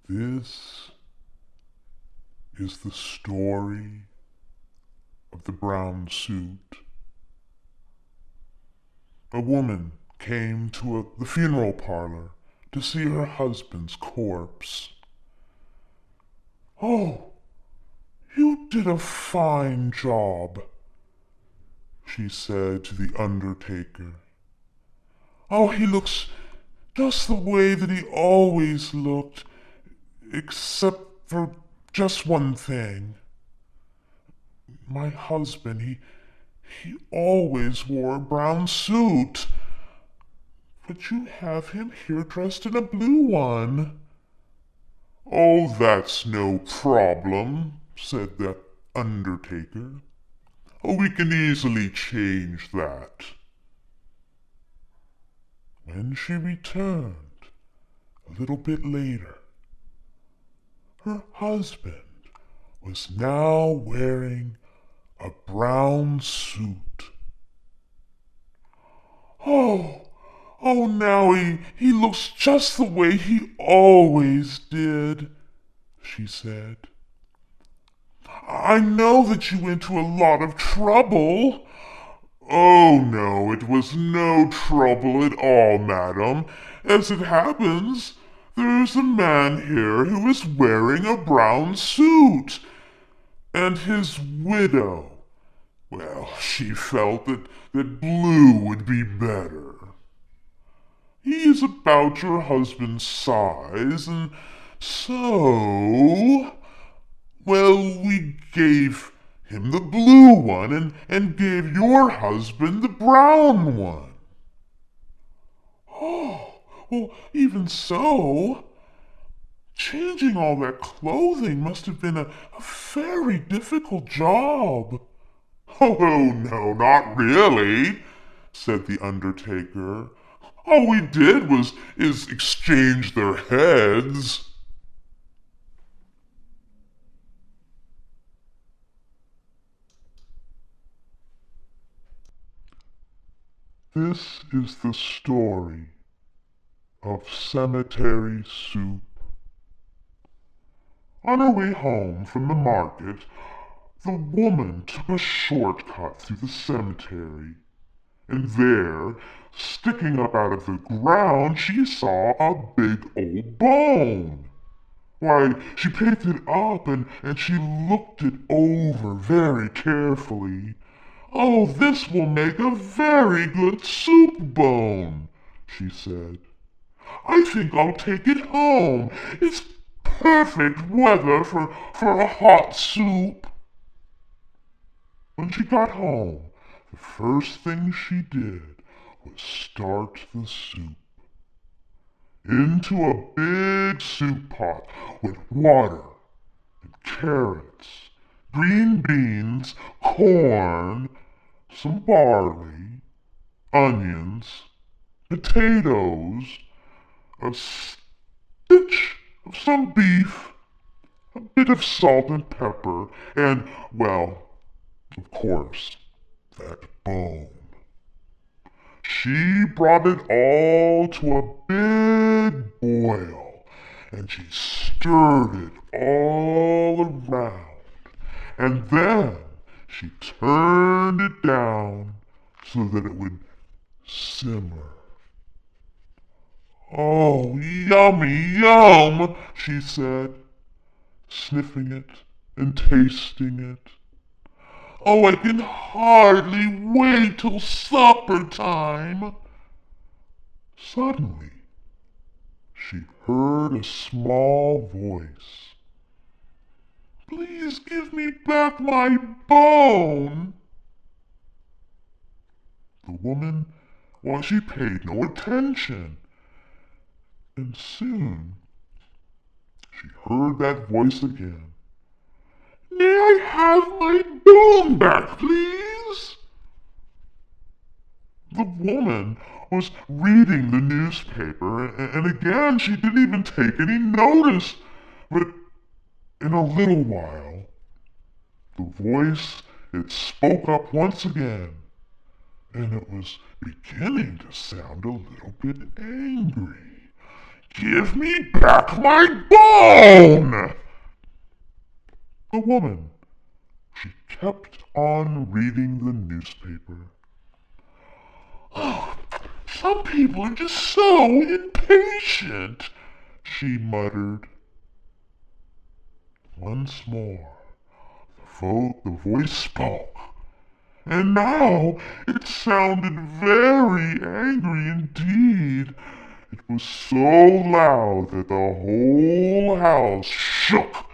This is the story of the brown suit. A woman came to the funeral parlor to see her husband's corpse. "Oh, you did a fine job," she said to the undertaker. "Oh, he looks just the way that he always looked, except for just one thing. My husband, he always wore a brown suit, but you have him here dressed in a blue one." "Oh, that's no problem," said the undertaker. "Oh, we can easily change that." When she returned, a little bit later, her husband was now wearing a brown suit. "Oh, oh, now he looks just the way he always did," she said. "I know that you went to a lot of trouble." "Oh, no, it was no trouble at all, madam. As it happens, there's a man here who is wearing a brown suit, and his widow, well, she felt that blue would be better. He is about your husband's size, and so, well, we gave him the blue one and gave your husband the brown one." "Oh, well, even so, changing all that clothing must have been a very difficult job." "Oh, no, not really," said the undertaker. "All we did is exchange their heads." This is the story of Cemetery Soup. On her way home from the market, the woman took a shortcut through the cemetery, and there, sticking up out of the ground, she saw a big old bone. Why, she picked it up and she looked it over very carefully. "Oh, this will make a very good soup bone," she said. "I think I'll take it home. It's perfect weather for a hot soup." When she got home, the first thing she did was start the soup. Into a big soup pot with water and carrots, green beans, corn, some barley, onions, potatoes, a stitch of some beef, a bit of salt and pepper, and, well, of course, that bone. She brought it all to a big boil, and she stirred it all around, and then she turned it down so that it would simmer. "Oh, yummy, yum," she said, sniffing it and tasting it. "Oh, I can hardly wait till supper time." Suddenly, she heard a small voice. "Please give me back my bone." The woman, well, she paid no attention, and soon she heard that voice again. "May I have my bone back, please?" The woman was reading the newspaper, and again she didn't even take any notice. But in a little while, the voice, it spoke up once again, and it was beginning to sound a little bit angry. Give me back my bone! The woman, she kept on reading the newspaper. Oh, some people are just so impatient, she muttered. Once more, the voice spoke, and now it sounded very angry indeed. It was so loud that the whole house shook.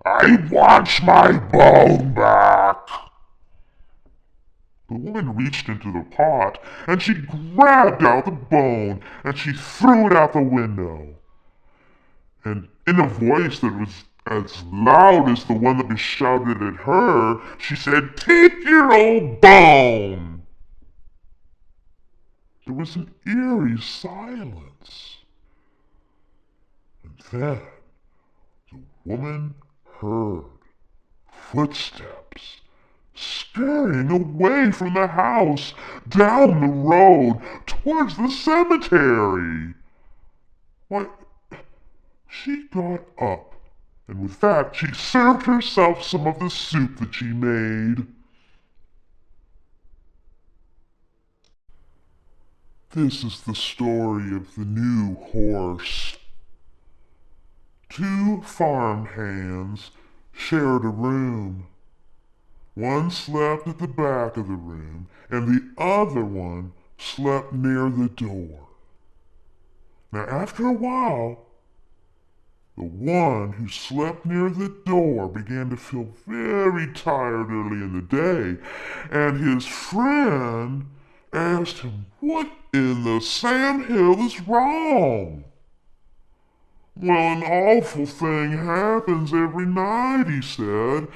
I want my bone back! The woman reached into the pot, and she grabbed out the bone, and she threw it out the window. And in a voice that was as loud as the one that was shouted at her, she said, "Take your old bone!" There was an eerie silence. And then the woman heard footsteps scurrying away from the house down the road towards the cemetery. Why, she got up, and with that she served herself some of the soup that she made. This is the story of the new horse. Two farmhands shared a room. One slept at the back of the room, and the other one slept near the door. Now, after a while, the one who slept near the door began to feel very tired early in the day, and his friend asked him, "What in the Sam Hill is wrong?" "Well, an awful thing happens every night," he said.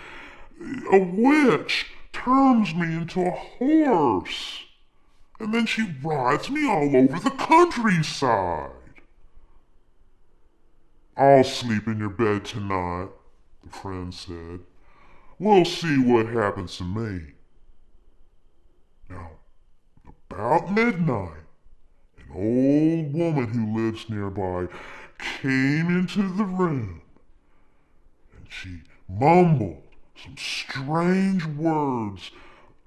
"A witch turns me into a horse, and then she rides me all over the countryside." "I'll sleep in your bed tonight," the friend said. "We'll see what happens to me." Now, about midnight, an old woman who lives nearby came into the room, and she mumbled some strange words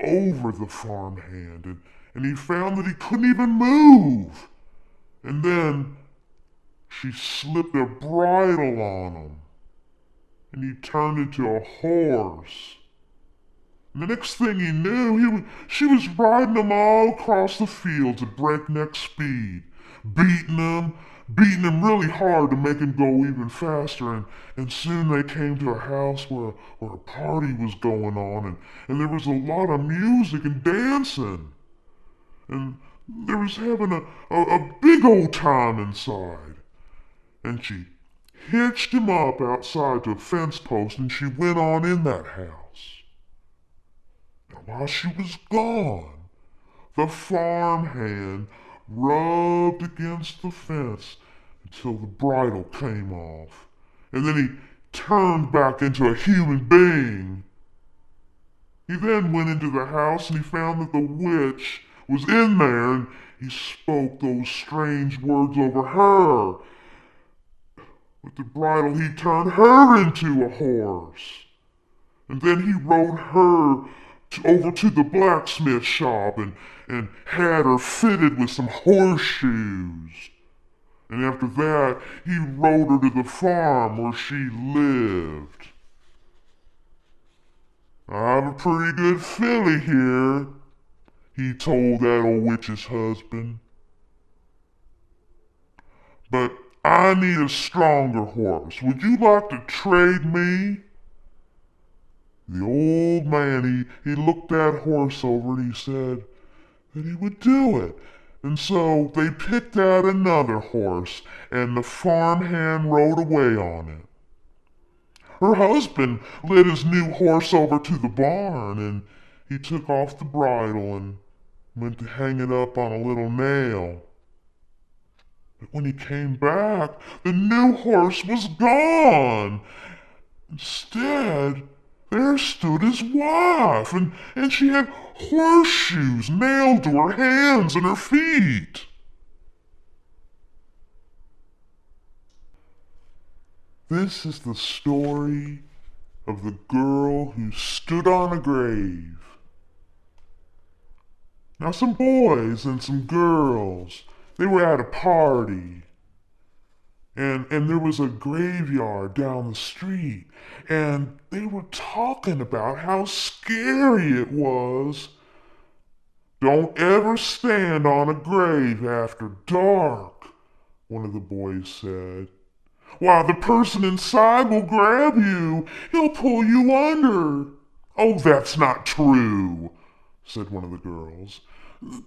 over the farmhand, and he found that he couldn't even move. And then she slipped a bridle on him, and he turned into a horse. And the next thing he knew, she was riding him all across the fields at breakneck speed, beating him really hard to make him go even faster, and soon they came to a house where a party was going on, and there was a lot of music and dancing, and they was having a big old time inside. And she hitched him up outside to a fence post, and she went on in that house. Now, while she was gone, the farmhand rubbed against the fence until the bridle came off, and then he turned back into a human being. He then went into the house, and he found that the witch was in there, and he spoke those strange words over her. With the bridle, he turned her into a horse, and then he rode her over to the blacksmith shop and had her fitted with some horseshoes. And after that, he rode her to the farm where she lived. "I have a pretty good filly here," he told that old witch's husband. "But I need a stronger horse. Would you like to trade me?" The old man, he looked that horse over, and he said that he would do it. And so they picked out another horse, and the farmhand rode away on it. Her husband led his new horse over to the barn, and he took off the bridle and went to hang it up on a little nail. But when he came back, the new horse was gone. Instead, there stood his wife, and she had horseshoes nailed to her hands and her feet. This is the story of the girl who stood on a grave. Now some boys and some girls, they were at a party. And there was a graveyard down the street. And they were talking about how scary it was. Don't ever stand on a grave after dark, one of the boys said. Why, the person inside will grab you. He'll pull you under. Oh, that's not true, said one of the girls.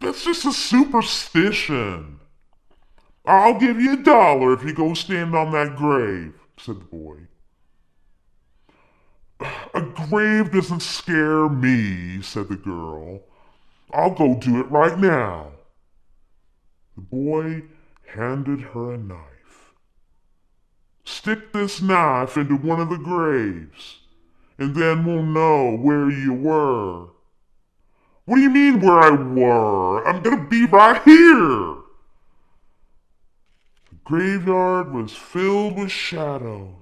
That's just a superstition. I'll give you $1 if you go stand on that grave, said the boy. A grave doesn't scare me, said the girl. I'll go do it right now. The boy handed her a knife. Stick this knife into one of the graves, and then we'll know where you were. What do you mean where I were? I'm gonna be right here. The graveyard was filled with shadows,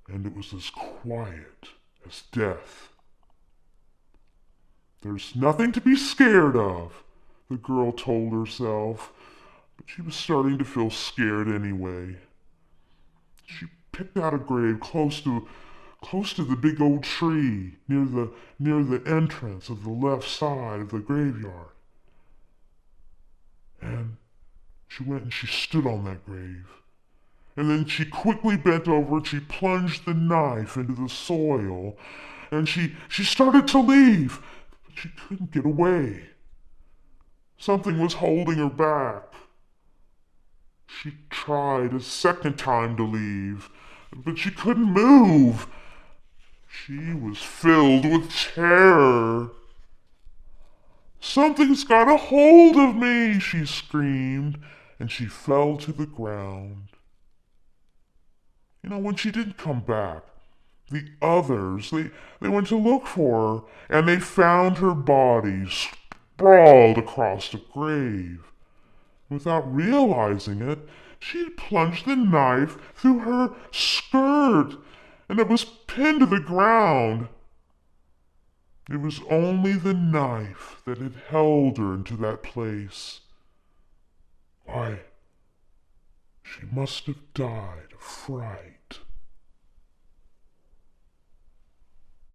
and it was as quiet as death. There's nothing to be scared of, the girl told herself, but she was starting to feel scared anyway. She picked out a grave close to the big old tree near the entrance of the left side of the graveyard. And she went and she stood on that grave. And then she quickly bent over and she plunged the knife into the soil. And she started to leave, but she couldn't get away. Something was holding her back. She tried a second time to leave, but she couldn't move. She was filled with terror. Something's got a hold of me, she screamed, and she fell to the ground. When she didn't come back, the others, they went to look for her, and they found her body sprawled across the grave. Without realizing it, she had plunged the knife through her skirt, and it was pinned to the ground. It was only the knife that had held her into that place. Why, she must have died of fright.